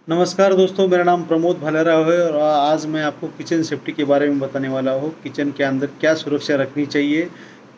नमस्कार दोस्तों, मेरा नाम प्रमोद भालेराव है और आज मैं आपको किचन सेफ्टी के बारे में बताने वाला हूँ। किचन के अंदर क्या सुरक्षा रखनी चाहिए,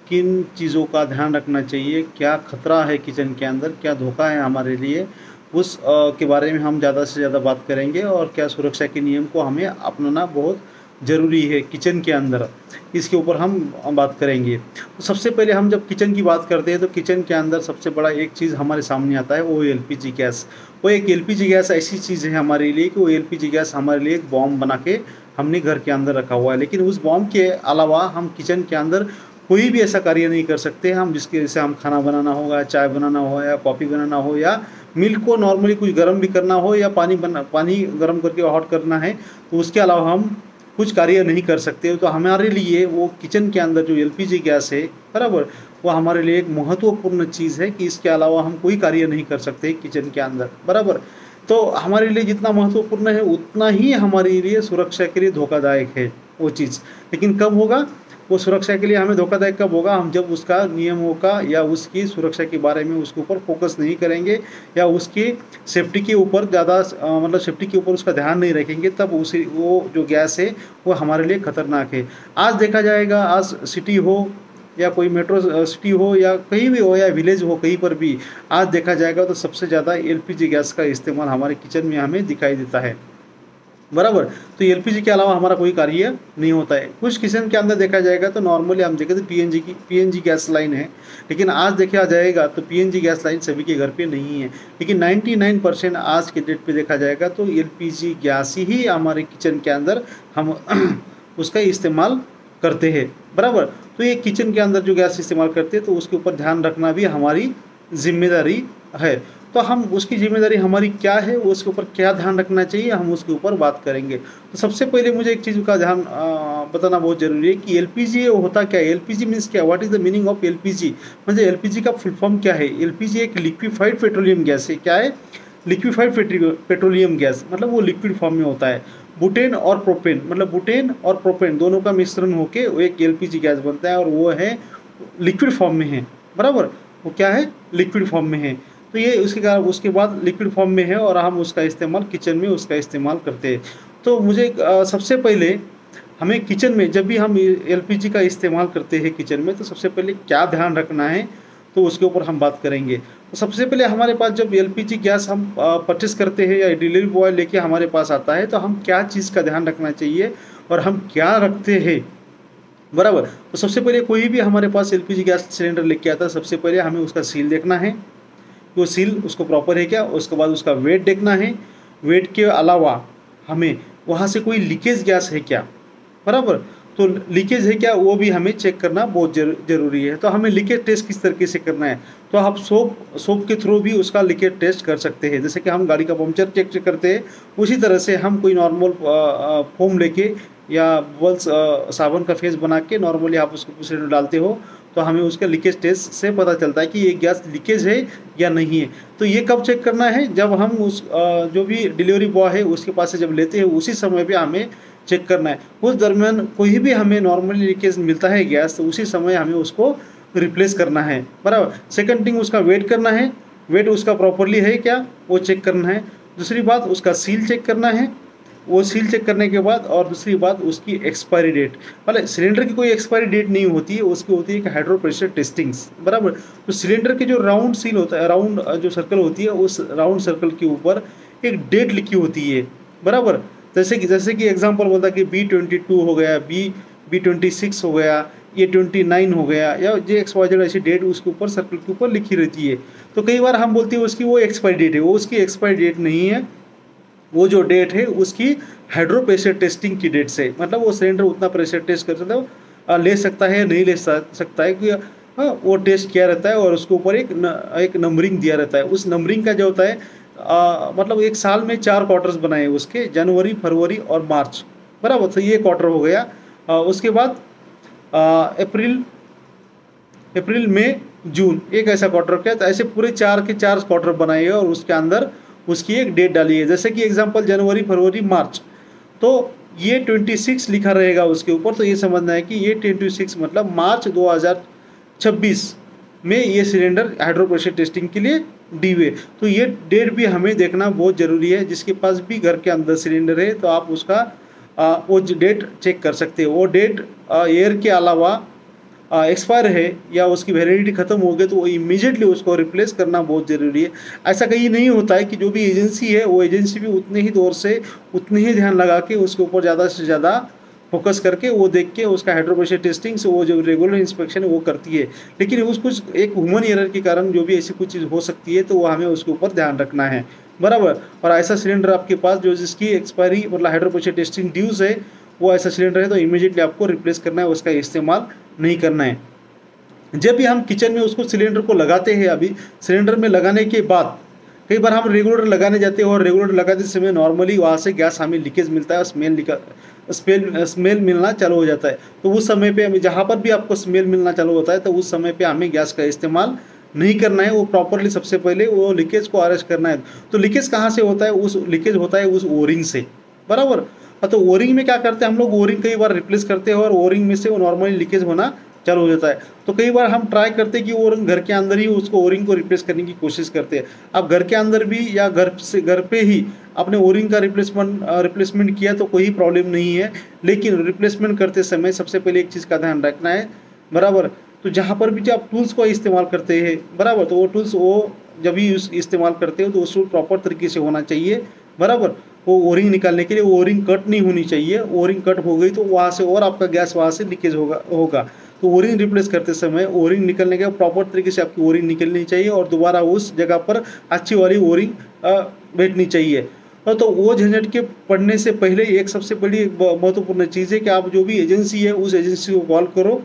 किन चीज़ों का ध्यान रखना चाहिए, क्या खतरा है किचन के अंदर, क्या धोखा है हमारे लिए, उस के बारे में हम ज़्यादा से ज़्यादा बात करेंगे। और क्या सुरक्षा के नियम को हमें अपनाना बहुत ज़रूरी है किचन के अंदर, इसके ऊपर हम बात करेंगे। तो सबसे पहले हम जब किचन की बात करते हैं तो किचन के अंदर सबसे बड़ा एक चीज़ हमारे सामने आता है, वो एलपीजी गैस। वो एक एलपीजी गैस ऐसी चीज़ है हमारे लिए कि वो एलपीजी गैस हमारे लिए एक बॉम्ब बना के हमने घर के अंदर रखा हुआ है। लेकिन उस बॉम्ब के अलावा हम किचन के अंदर कोई भी ऐसा कार्य नहीं कर सकते हम, जिसके जैसे हम खाना बनाना होगा, चाय बनाना हो या कॉफ़ी बनाना हो या मिल्क को नॉर्मली कुछ गर्म भी करना हो या पानी गर्म करके हॉट करना है, तो उसके अलावा हम कुछ कार्य नहीं कर सकते। तो हमारे लिए वो किचन के अंदर जो एलपीजी गैस है, बराबर, वो हमारे लिए एक महत्वपूर्ण चीज़ है कि इसके अलावा हम कोई कार्य नहीं कर सकते किचन के अंदर, बराबर। तो हमारे लिए जितना महत्वपूर्ण है उतना ही हमारे लिए सुरक्षा के लिए धोखादायक है वो चीज़। लेकिन कब होगा वो सुरक्षा के लिए हमें धोखादायक, कब होगा, हम जब उसका नियमों का या उसकी सुरक्षा के बारे में उसके ऊपर फोकस नहीं करेंगे या उसकी सेफ्टी के ऊपर ज़्यादा मतलब सेफ्टी के ऊपर उसका ध्यान नहीं रखेंगे, तब उसे वो जो गैस है वो हमारे लिए खतरनाक है। आज देखा जाएगा, आज सिटी हो या कोई मेट्रो सिटी हो या कहीं भी हो या विलेज हो, कहीं पर भी आज देखा जाएगा तो सबसे ज़्यादा एलपीजी गैस का इस्तेमाल हमारे किचन में हमें दिखाई देता है, बराबर। तो एलपीजी के अलावा हमारा कोई कार्य नहीं होता है। कुछ किचन के अंदर देखा जाएगा तो नॉर्मली हम देखें तो पीएनजी गैस लाइन है, लेकिन आज देखा जाएगा तो पीएनजी गैस लाइन सभी के घर पे नहीं है। लेकिन 99% आज के डेट पे देखा जाएगा तो एलपीजी गैस ही हमारे किचन के अंदर हम उसका इस्तेमाल करते हैं, बराबर। तो ये किचन के अंदर जो गैस इस्तेमाल करते हैं तो उसके ऊपर ध्यान रखना भी हमारी जिम्मेदारी है। तो हम उसकी जिम्मेदारी हमारी क्या है, उसके ऊपर क्या ध्यान रखना चाहिए, हम उसके ऊपर बात करेंगे। तो सबसे पहले मुझे एक चीज़ का ध्यान बताना बहुत ज़रूरी है कि एलपीजी होता क्या है। एलपीजी मीन्स क्या, what is the meaning of LPG, मतलब एलपीजी का फुल फॉर्म क्या है। एलपीजी एक लिक्विफाइड पेट्रोलियम गैस है। क्या है? लिक्विफाइड पेट्रोलियम गैस, मतलब वो लिक्विड फॉर्म में होता है। बुटेन और प्रोपेन, मतलब बुटेन और प्रोपेन दोनों का मिश्रण होके वो एक एलपीजी गैस बनता है और वो है लिक्विड फॉर्म में है, बराबर। वो क्या है? लिक्विड फॉर्म में है। तो ये उसके बाद लिक्विड फॉर्म में है और हम उसका इस्तेमाल किचन में उसका इस्तेमाल करते हैं। तो मुझे सबसे पहले हमें किचन में जब भी हम एलपीजी का इस्तेमाल करते हैं किचन में, तो सबसे पहले क्या ध्यान रखना है तो उसके ऊपर हम बात करेंगे। तो सबसे पहले हमारे पास जब एलपीजी गैस हम परचेस करते हैं या डिलीवरी बॉय लेके हमारे पास आता है, तो हम क्या चीज़ का ध्यान रखना चाहिए और हम क्या रखते हैं, बराबर। तो सबसे पहले कोई भी हमारे पास एलपीजी गैस सिलेंडर लेके आता है, सबसे पहले हमें उसका सील देखना है, वो सील उसको प्रॉपर है क्या। उसके बाद उसका वेट देखना है। वेट के अलावा हमें वहाँ से कोई लीकेज गैस है क्या, बराबर। तो लीकेज है क्या वो भी हमें चेक करना बहुत ज़रूरी है। तो हमें लीकेज टेस्ट किस तरीके से करना है, तो आप सोप के थ्रू भी उसका लीकेज टेस्ट कर सकते हैं। जैसे कि हम गाड़ी का पंक्चर चेक करते हैं, उसी तरह से हम कोई नॉर्मल फोम लेके या बबल्स साबुन का फेस बना के नॉर्मली आप उसको सिलेंडर डालते हो, तो हमें उसका लीकेज टेस्ट से पता चलता है कि ये गैस लीकेज है या नहीं है। तो ये कब चेक करना है, जब हम उस जो भी डिलीवरी बॉय है उसके पास से जब लेते हैं उसी समय पे हमें चेक करना है। उस दरमियान कोई भी हमें नॉर्मली लीकेज मिलता है गैस, तो उसी समय हमें उसको रिप्लेस करना है, बराबर। सेकंड थिंग, उसका वेट करना है, वेट उसका प्रॉपरली है क्या वो चेक करना है। दूसरी बात, उसका सील चेक करना है। वो सील चेक करने के बाद, और दूसरी बात उसकी एक्सपायरी डेट, मतलब सिलेंडर की कोई एक्सपायरी डेट नहीं होती है, उसकी होती है कि हाइड्रो प्रेशर टेस्टिंग्स, बराबर। तो सिलेंडर के जो राउंड सील होता है, राउंड जो सर्कल होती है, उस राउंड सर्कल के ऊपर एक डेट लिखी होती है, बराबर। जैसे कि एग्जांपल बोलता कि B22 हो गया, B26 हो गया, A29 हो गया, या XYZ ऐसी डेट उसके ऊपर सर्कल के ऊपर लिखी रहती है। तो कई बार हम बोलते हैं उसकी वो एक्सपायरी डेट है, वो उसकी एक्सपायरी डेट नहीं है। वो जो डेट है उसकी हाइड्रो प्रेशर टेस्टिंग की डेट से, मतलब वो सिलेंडर उतना प्रेशर टेस्ट कर सकता है, ले सकता है नहीं ले सकता है कि वो टेस्ट किया रहता है और उसके ऊपर एक नंबरिंग दिया रहता है। उस नंबरिंग का जो होता है मतलब एक साल में 4 क्वार्टर्स बनाए उसके, जनवरी, फरवरी और मार्च, बराबर। तो ये क्वार्टर हो गया। उसके बाद अप्रैल मई जून एक ऐसा क्वार्टर किया। तो ऐसे पूरे 4 के 4 क्वार्टर बनाए और उसके अंदर उसकी एक डेट डाली है। जैसे कि एग्जांपल जनवरी, फरवरी, मार्च, तो ये 26 लिखा रहेगा उसके ऊपर। तो ये समझना है कि ये 26 मतलब मार्च 2026 में ये सिलेंडर हाइड्रो प्रेशर टेस्टिंग के लिए डी वे। तो ये डेट भी हमें देखना बहुत ज़रूरी है। जिसके पास भी घर के अंदर सिलेंडर है तो आप उसका वो डेट चेक कर सकते हो। वो डेट ईयर के अलावा एक्सपायर है या उसकी वैलिडिटी ख़त्म हो गई तो वो इमीडिएटली उसको रिप्लेस करना बहुत ज़रूरी है। ऐसा कहीं नहीं होता है कि जो भी एजेंसी है वो एजेंसी भी उतने ही दौर से उतने ही ध्यान लगा के उसके ऊपर ज़्यादा से ज़्यादा फोकस करके वो देख के उसका हाइड्रोप्रेशर टेस्टिंग से वो जो रेगुलर इंस्पेक्शन है वो करती है। लेकिन उस कुछ एक ह्यूमन एरर के कारण जो भी ऐसी कुछ चीज़ हो सकती है तो वो हमें उसके ऊपर ध्यान रखना है, बराबर। और ऐसा सिलेंडर आपके पास जो जिसकी एक्सपायरी मतलब हाइड्रोप्रेशर टेस्टिंग ड्यूज है वो ऐसा सिलेंडर है तो इमीडिएटली आपको रिप्लेस करना है, उसका इस्तेमाल नहीं करना है। जब भी हम किचन में उसको सिलेंडर को लगाते हैं, अभी सिलेंडर में लगाने के बाद कई बार हम रेगुलेटर लगाने जाते हैं और रेगुलेटर लगाते समय नॉर्मली वहाँ से गैस हमें लीकेज मिलता है और स्मेल मिलना चालू हो जाता है। तो उस समय पे हमें जहाँ पर भी आपको स्मेल मिलना चालू होता है तो उस समय पे हमें गैस का इस्तेमाल नहीं करना है। वो प्रॉपरली सबसे पहले वो लीकेज को अरेस्ट करना है। तो लीकेज कहाँ से होता है? उस लीकेज होता है उस ओरिंग से, बराबर। तो ओरिंग में क्या करते हैं हम लोग, ओरिंग कई बार रिप्लेस करते हैं और ओरिंग में से वो नॉर्मली लीकेज होना चालू हो जाता है। तो कई बार हम ट्राई करते हैं कि ओरिंग घर के अंदर ही उसको ओरिंग को रिप्लेस करने की कोशिश करते हैं। अब घर के अंदर भी या घर पे ही आपने ओरिंग का रिप्लेसमेंट किया तो कोई प्रॉब्लम नहीं है। लेकिन रिप्लेसमेंट करते समय सबसे पहले एक चीज़ का ध्यान रखना है, बराबर। तो जहाँ पर भी आप टूल्स को इस्तेमाल करते हैं, बराबर, तो वो टूल्स वो जब भी इस्तेमाल करते हो तो उस प्रॉपर तरीके से होना चाहिए, बराबर। वो ओरिंग निकालने के लिए वो ओरिंग कट नहीं होनी चाहिए। ओरिंग कट हो गई तो वहाँ से और आपका गैस वहाँ से लीकेज होगा। तो ओरिंग रिप्लेस करते समय ओरिंग निकलने के प्रॉपर तरीके से आपकी ओरिंग निकलनी चाहिए और दोबारा उस जगह पर अच्छी वाली ओरिंग बैठनी चाहिए। तो वो झंझट के पड़ने से पहले एक सबसे बड़ी महत्वपूर्ण चीज़ है कि आप जो भी एजेंसी है उस एजेंसी को कॉल करो।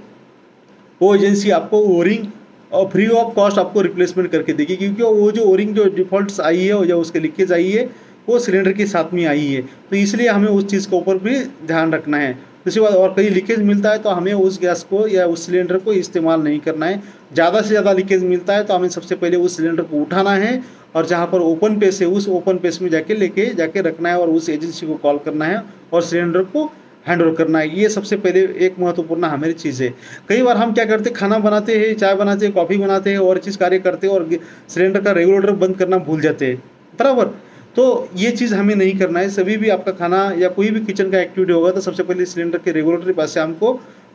वो एजेंसी आपको ओरिंग और फ्री ऑफ कॉस्ट आपको रिप्लेसमेंट करके देगी, क्योंकि वो जो ओरिंग जो डिफ़ॉल्ट्स आई है या उसके लीकेज आई है वो सिलेंडर के साथ में आई है। तो इसलिए हमें उस चीज़ के ऊपर भी ध्यान रखना है। दूसरी बात, और कहीं लीकेज मिलता है तो हमें उस गैस को या उस सिलेंडर को इस्तेमाल नहीं करना है। ज़्यादा से ज़्यादा लीकेज मिलता है तो हमें सबसे पहले उस सिलेंडर को उठाना है और जहाँ पर ओपन पेस है उस ओपन पेस में जाके रखना है और उस एजेंसी को कॉल करना है और सिलेंडर को हैंड ओवर करना है। ये सबसे पहले एक महत्वपूर्ण हमारी चीज़ है। कई बार हम क्या करते हैं, खाना बनाते हैं, चाय बनाते हैं, कॉफ़ी बनाते हैं और चीज़ कार्य करते हैं और सिलेंडर का रेगुलेटर बंद करना भूल जाते हैं, बराबर। तो ये चीज़ हमें नहीं करना है। सभी भी आपका खाना या कोई भी किचन का एक्टिविटी होगा तो सबसे पहले सिलेंडर के रेगुलेटर के पास से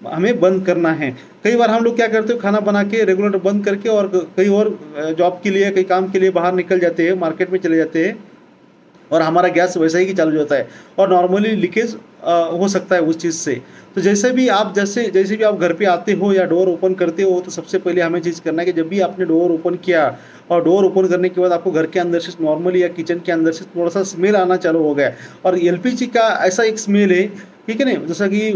हमें बंद करना है। कई बार हम लोग क्या करते हैं, खाना बना के रेगुलेटर बंद करके और कहीं और जॉब के लिए कई काम के लिए बाहर निकल जाते हैं, मार्केट में चले जाते हैं और हमारा गैस वैसा ही चालू होता है और नॉर्मली लीकेज हो सकता है उस चीज़ से। तो जैसे भी आप घर पे आते हो या डोर ओपन करते हो तो सबसे पहले हमें चीज़ करना है कि जब भी आपने डोर ओपन किया और डोर ओपन करने के बाद आपको घर के अंदर से नॉर्मली या किचन के अंदर से थोड़ा सा स्मेल आना चालू हो गया और एलपीजी का ऐसा एक स्मेल है, ठीक है ना, जैसा कि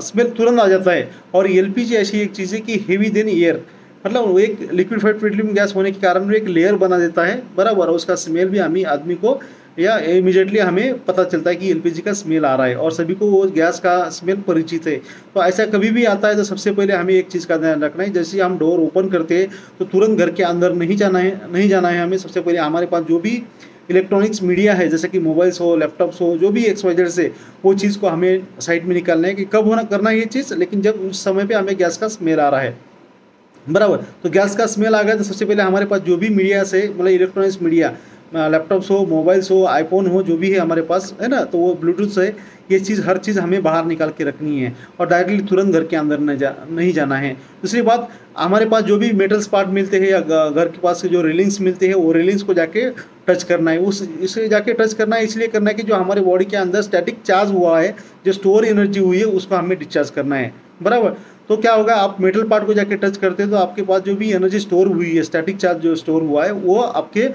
स्मेल तुरंत आ जाता है। और एलपीजी ऐसी एक चीज़ है कि हेवी देन एयर, मतलब वो एक लिक्विफाइड पेट्रोलियम गैस होने के कारण वो एक लेयर बना देता है, बराबर। उसका स्मेल भी हमें आदमी को या इमीडिएटली हमें पता चलता है कि एलपीजी का स्मेल आ रहा है और सभी को वो गैस का स्मेल परिचित है। तो ऐसा कभी भी आता है तो सबसे पहले हमें एक चीज़ का ध्यान रखना है, जैसे हम डोर ओपन करते हैं तो तुरंत घर के अंदर नहीं जाना है हमें। सबसे पहले हमारे पास जो भी इलेक्ट्रॉनिक्स मीडिया है जैसे कि मोबाइल्स हो, लैपटॉप्स हो, जो भी XYZ से वो चीज़ को हमें साइड में निकालना है कि कब करना है ये चीज़, लेकिन जब उस समय पर हमें गैस का स्मेल आ रहा है, बराबर। तो गैस का स्मेल आ गया तो सबसे पहले हमारे पास जो भी मीडिया से मतलब इलेक्ट्रॉनिक्स मीडिया, लैपटॉप्स हो, मोबाइल्स हो, आईफोन हो, जो भी है हमारे पास, है ना, तो वो ब्लूटूथ से ये चीज़ हर चीज़ हमें बाहर निकाल के रखनी है और डायरेक्टली तुरंत घर के अंदर नहीं जाना है। दूसरी बात, हमारे पास जो भी मेटल्स पार्ट मिलते हैं या घर के पास जो रेलिंग्स मिलते हैं वो रेलिंग्स को जाके टच करना है। इसे जाके टच करना है इसलिए करना है कि जो हमारे बॉडी के अंदर स्टैटिक चार्ज हुआ है, जो स्टोर एनर्जी हुई है, उसको हमें डिस्चार्ज करना है, बराबर। तो क्या होगा, आप मेटल पार्ट को जाके टच करते हैं तो आपके पास जो भी एनर्जी स्टोर हुई है, स्टैटिक चार्ज जो स्टोर हुआ है, वो आपके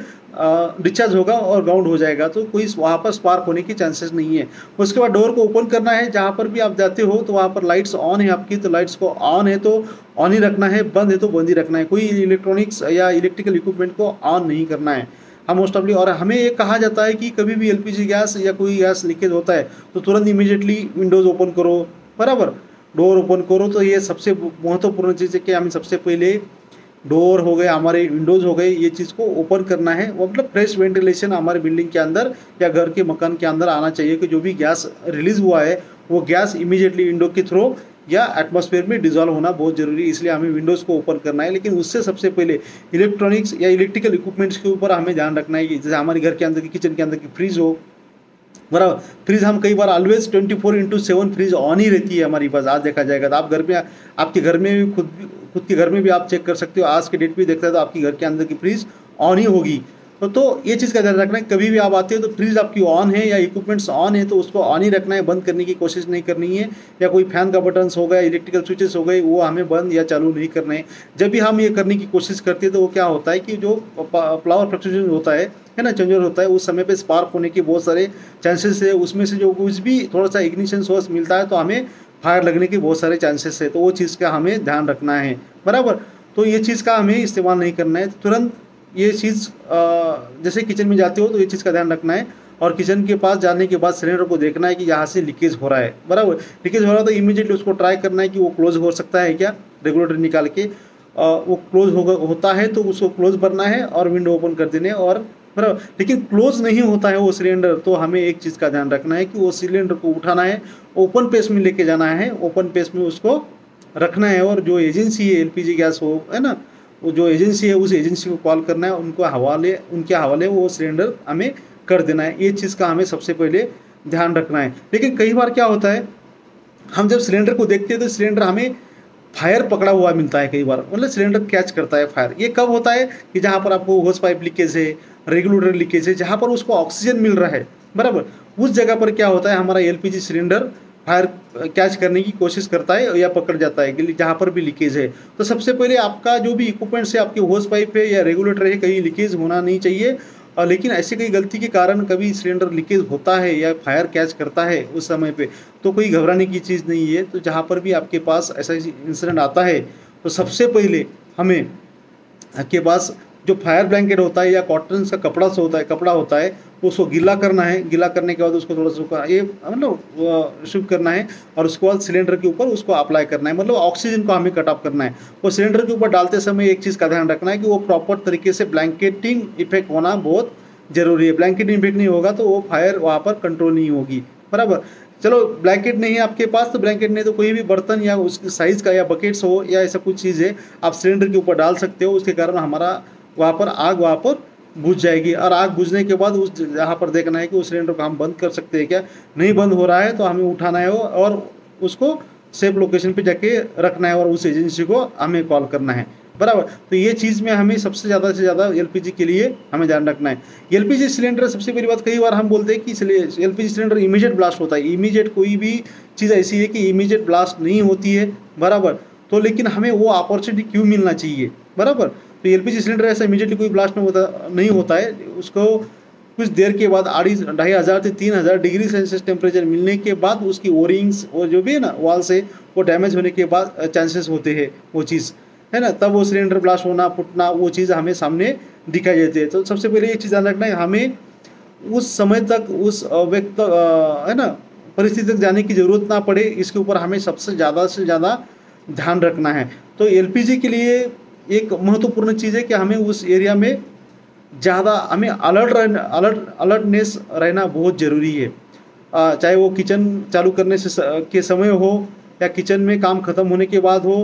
डिस्चार्ज होगा और ग्राउंड हो जाएगा। तो कोई वहाँ पर स्पार्क होने की चांसेस नहीं है। उसके बाद डोर को ओपन करना है। जहाँ पर भी आप जाते हो तो वहाँ पर लाइट्स ऑन है आपकी, तो लाइट्स को ऑन है तो ऑन ही रखना है, बंद है तो बंद ही रखना है। कोई इलेक्ट्रॉनिक्स या इलेक्ट्रिकल इक्विपमेंट को ऑन नहीं करना है हम मोस्ट ऑफली। और हमें ये कहा जाता है कि कभी भी एलपीजी गैस या कोई गैस लीकेज होता है तो तुरंत इमीडिएटली विंडोज़ ओपन करो, बराबर, डोर ओपन करो। तो ये सबसे महत्वपूर्ण चीज़ है कि हमें सबसे पहले डोर हो गए, हमारे विंडोज़ हो गए, ये चीज़ को ओपन करना है। मतलब फ्रेश वेंटिलेशन हमारे बिल्डिंग के अंदर या घर के मकान के अंदर आना चाहिए कि जो भी गैस रिलीज़ हुआ है वो गैस इमीडिएटली विंडो के थ्रू या एटमॉस्फेयर में डिजॉल्व होना बहुत ज़रूरी है, इसलिए हमें विंडोज़ को ओपन करना है। लेकिन उससे सबसे पहले इलेक्ट्रॉनिक्स या इलेक्ट्रिकल इक्विपमेंट्स के ऊपर हमें ध्यान रखना है कि जैसे हमारे घर के अंदर की किचन के अंदर की फ्रिज हो, बराबर। फ्रिज हम कई बार ऑलवेज 24/7 फ्रिज ऑन ही रहती है हमारी पास, आज देखा जाएगा तो आप घर में, आपके घर में भी खुद के घर में भी आप चेक कर सकते हो, आज के डेट पे देखते हैं तो आपकी घर के अंदर की फ्रिज ऑन ही होगी। तो ये चीज़ का ध्यान रखना है, कभी भी आप आते हो तो फ्रिज आपकी ऑन है या इक्विपमेंट्स ऑन है तो उसको ऑन ही रखना है, बंद करने की कोशिश नहीं करनी है। या कोई फैन का बटन्स हो गया, इलेक्ट्रिकल स्विचेस हो गए, वो हमें बंद या चालू नहीं करने हैं। जब भी हम ये करने की कोशिश करते हैं तो वो क्या होता है कि जो फ्लावर फ्लक्चुएशन होता है ना, चेंजर होता है, उस समय पे स्पार्क होने के बहुत सारे चांसेस है। उसमें से जो कुछ भी थोड़ा सा इग्निशन सोर्स मिलता है तो हमें फायर लगने के बहुत सारे चांसेस है, तो वो चीज़ का हमें ध्यान रखना है, बराबर। तो ये चीज़ का हमें इस्तेमाल नहीं करना है तुरंत। ये चीज़ जैसे किचन में जाते हो तो ये चीज़ का ध्यान रखना है, और किचन के पास जाने के बाद सिलेंडर को देखना है कि यहाँ से लीकेज हो रहा है, बराबर। लीकेज हो रहा है तो इमीडिएटली उसको ट्राई करना है कि वो क्लोज हो सकता है क्या, रेगुलेटर निकाल के वो क्लोज होता है तो उसको क्लोज करना है और विंडो ओपन कर देने, और बराबर। लेकिन क्लोज नहीं होता है वो सिलेंडर तो हमें एक चीज़ का ध्यान रखना है कि वो सिलेंडर को उठाना है, ओपन पेस में लेके जाना है, ओपन पेस में उसको रखना है, और जो एजेंसी है एलपीजी गैस हो, है ना, वो जो एजेंसी है उस एजेंसी को कॉल करना है, उनके हवाले वो सिलेंडर हमें कर देना है। ये चीज़ का हमें सबसे पहले ध्यान रखना है। लेकिन कई बार क्या होता है, हम जब सिलेंडर को देखते हैं तो सिलेंडर हमें फायर पकड़ा हुआ मिलता है, कई बार मतलब सिलेंडर कैच करता है फायर। ये कब होता है कि जहाँ पर आपको होस पाइप लीकेज है, रेगुलेटर लीकेज है, जहाँ पर उसको ऑक्सीजन मिल रहा है, बराबर, उस जगह पर क्या होता है, हमारा एलपीजी सिलेंडर फायर कैच करने की कोशिश करता है या पकड़ जाता है कि जहाँ पर भी लीकेज है। तो सबसे पहले आपका जो भी इक्विपमेंट्स है, आपके होस पाइप है या रेगुलेटर है, कहीं लीकेज होना नहीं चाहिए। और लेकिन ऐसे कई गलती के कारण कभी सिलेंडर लीकेज होता है या फायर कैच करता है उस समय पे, तो कोई घबराने की चीज़ नहीं है। तो जहाँ पर भी आपके पास ऐसा इंसिडेंट आता है तो सबसे पहले हमें आपके पास जो फायर ब्लैंकेट होता है या कॉटन का कपड़ा होता है उसको गीला करना है। गीला करने के बाद उसको थोड़ा सा ये मतलब शिफ्ट करना है, और उसके बाद सिलेंडर के ऊपर उसको अप्लाई करना है, मतलब ऑक्सीजन को हमें कट ऑफ करना है। वो सिलेंडर के ऊपर डालते समय एक चीज़ का ध्यान रखना है कि वो प्रॉपर तरीके से ब्लैंकेटिंग इफेक्ट होना बहुत ज़रूरी है। ब्लैंकेटिंग इफेक्ट नहीं होगा तो वो फायर वहाँ पर कंट्रोल नहीं होगी, बराबर। चलो ब्लैंकेट नहीं है आपके पास तो ब्लैंकेट नहीं तो कोई भी बर्तन या उसके साइज़ का या बकेट्स हो या ऐसा कुछ चीज़ है आप सिलेंडर के ऊपर डाल सकते हो। उसके कारण हमारा वहाँ पर बुझ जाएगी, और आग बुझने के बाद उस जहाँ पर देखना है कि उस सिलेंडर को हम बंद कर सकते हैं क्या, नहीं बंद हो रहा है तो हमें उठाना है और उसको सेफ लोकेशन पे जाके रखना है, और उस एजेंसी को हमें कॉल करना है, बराबर। तो ये चीज़ में हमें सबसे ज़्यादा से ज़्यादा एलपीजी के लिए हमें ध्यान रखना है। एलपीजी सिलेंडर सबसे पहली बात, कई बार हम बोलते हैं कि एलपीजी सिलेंडर इमीडिएट ब्लास्ट होता है। इमीडिएट कोई भी चीज़ ऐसी है कि इमीडिएट ब्लास्ट नहीं होती है, बराबर। तो लेकिन हमें वो अपॉर्चुनिटी क्यों मिलना चाहिए, बराबर। तो एलपीजी सिलेंडर ऐसा इमीडिएटली कोई ब्लास्ट नहीं होता है। उसको कुछ देर के बाद 2,500 से 3,000 डिग्री सेल्सियस टेम्परेचर मिलने के बाद उसकी ओरिंग्स और जो भी है ना वॉल से वो डैमेज होने के बाद चांसेस होते हैं वो चीज़, है ना, तब वो सिलेंडर ब्लास्ट होना फूटना वो चीज़ हमें सामने दिखाई देती है। तो सबसे पहले ये चीज़ ध्यान रखना है, हमें उस समय तक उस व्यक्त है ना परिस्थिति तक जाने की ज़रूरत ना पड़े, इसके ऊपर हमें सबसे ज़्यादा से ज़्यादा ध्यान रखना है। तो एलपीजी के लिए एक महत्वपूर्ण चीज़ है कि हमें उस एरिया में ज़्यादा हमें अलर्टनेस रहना बहुत ज़रूरी है। चाहे वो किचन चालू करने से के समय हो या किचन में काम ख़त्म होने के बाद हो,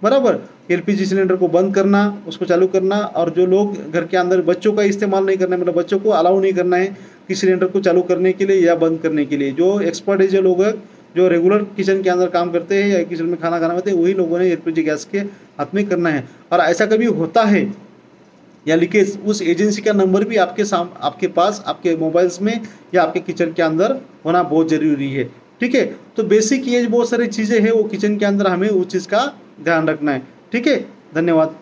बराबर। एलपीजी सिलेंडर को बंद करना, उसको चालू करना, और जो लोग घर के अंदर बच्चों का इस्तेमाल नहीं करना है, मतलब बच्चों को अलाउ नहीं करना है कि सिलेंडर को चालू करने के लिए या बंद करने के लिए। जो एक्सपर्ट है, जो लोग जो रेगुलर किचन के अंदर काम करते हैं या किचन में खाना बनाते हैं, वही लोगों ने एलपीजी गैस के हाथ में करना है। और ऐसा कभी होता है या लीकेज, उस एजेंसी का नंबर भी आपके पास आपके मोबाइल्स में या आपके किचन के अंदर होना बहुत ज़रूरी है, ठीक है। तो बेसिक ये बहुत सारी चीज़ें हैं वो किचन के अंदर हमें उस चीज़ का ध्यान रखना है, ठीक है। धन्यवाद।